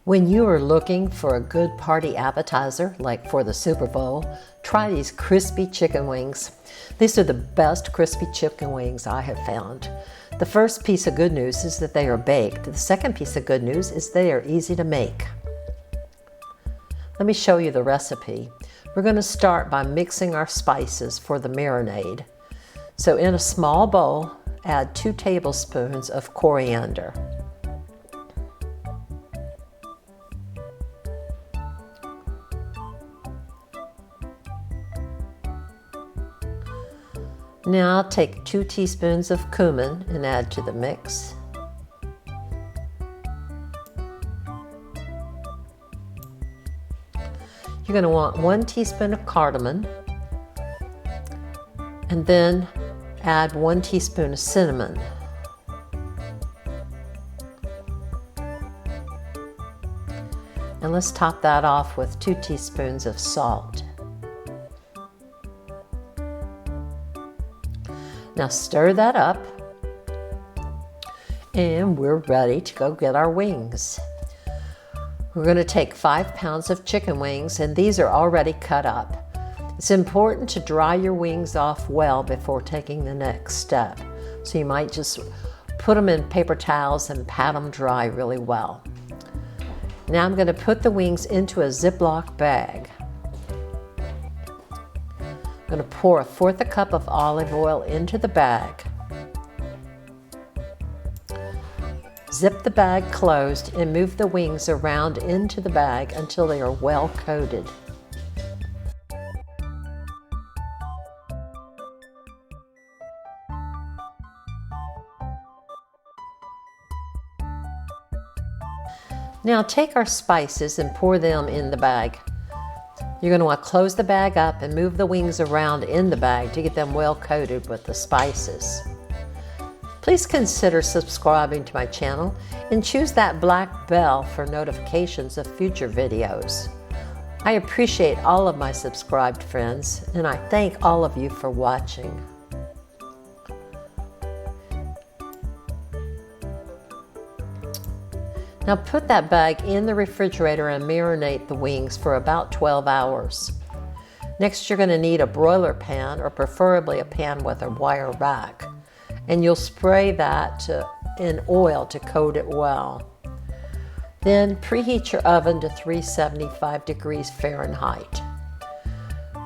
When you are looking for a good party appetizer, like for the Super Bowl, try these crispy chicken wings. These are the best crispy chicken wings I have found. The first piece of good news is that they are baked. The second piece of good news is they are easy to make. Let me show you the recipe. We're going to start by mixing our spices for the marinade. So in a small bowl, add 2 tablespoons of coriander. Now take 2 teaspoons of cumin and add to the mix. You're going to want 1 teaspoon of cardamom, and then add 1 teaspoon of cinnamon. And let's top that off with 2 teaspoons of salt. Now stir that up, and we're ready to go get our wings. We're going to take 5 pounds of chicken wings, and these are already cut up. It's important to dry your wings off well before taking the next step. So you might just put them in paper towels and pat them dry really well. Now I'm going to put the wings into a Ziploc bag. I'm going to pour 1/4 cup of olive oil into the bag. Zip the bag closed and move the wings around into the bag until they are well coated. Now take our spices and pour them in the bag. You're going to want to close the bag up and move the wings around in the bag to get them well coated with the spices. Please consider subscribing to my channel and choose that black bell for notifications of future videos. I appreciate all of my subscribed friends, and I thank all of you for watching. Now put that bag in the refrigerator and marinate the wings for about 12 hours. Next, you're going to need a broiler pan, or preferably a pan with a wire rack. And you'll spray that in oil to coat it well. Then preheat your oven to 375 degrees Fahrenheit.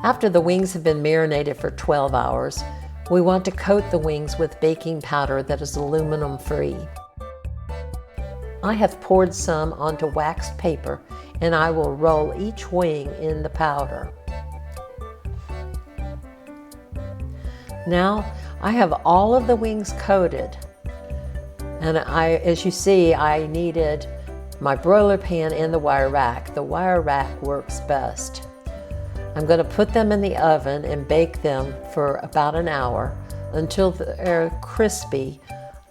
After the wings have been marinated for 12 hours, we want to coat the wings with baking powder that is aluminum free. I have poured some onto waxed paper, and I will roll each wing in the powder. Now I have all of the wings coated, and as you see, I needed my broiler pan and the wire rack. The wire rack works best. I'm going to put them in the oven and bake them for about an hour until they're crispy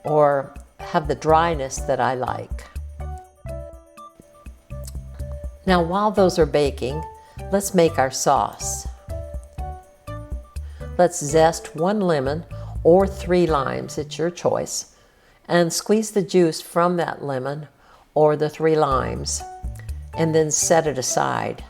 or have the dryness that I like. Now while those are baking, let's make our sauce. Let's zest 1 lemon or 3 limes, it's your choice, and squeeze the juice from that lemon or the 3 limes, and then set it aside.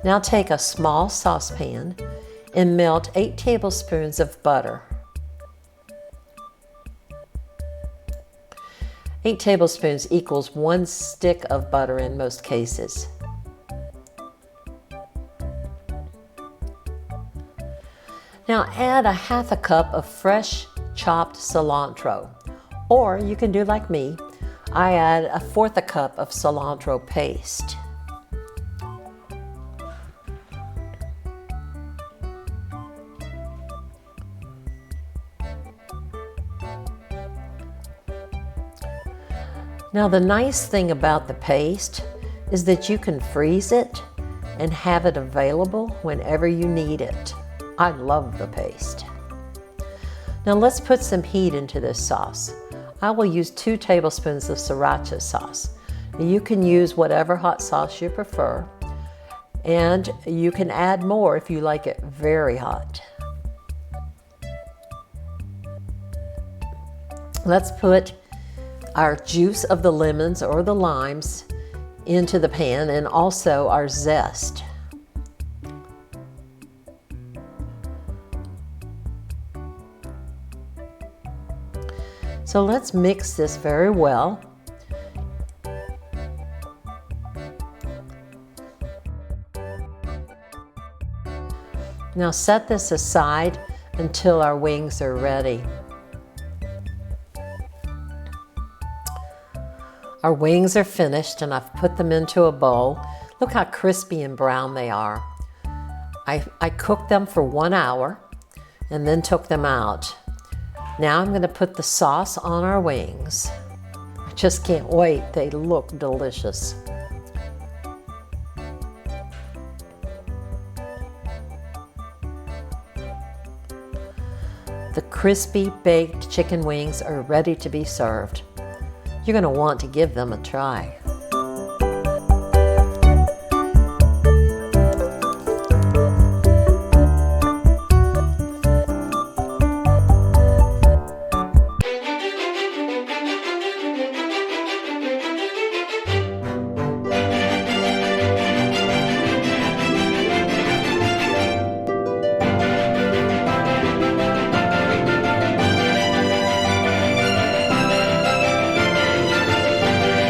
Now take a small saucepan and melt 8 tablespoons of butter. 8 tablespoons equals 1 stick of butter in most cases. Now add 1/2 cup of fresh chopped cilantro, or you can do like me. I add 1/4 cup of cilantro paste. Now the nice thing about the paste is that you can freeze it and have it available whenever you need it. I love the paste. Now let's put some heat into this sauce. I will use 2 tablespoons of Sriracha sauce. You can use whatever hot sauce you prefer, and you can add more if you like it very hot. Let's put our juice of the lemons or the limes into the pan, and also our zest. So let's mix this very well. Now set this aside until our wings are ready. Our wings are finished and I've put them into a bowl. Look how crispy and brown they are. I cooked them for 1 hour and then took them out. Now I'm going to put the sauce on our wings. I just can't wait. They look delicious. The crispy baked chicken wings are ready to be served. You're going to want to give them a try.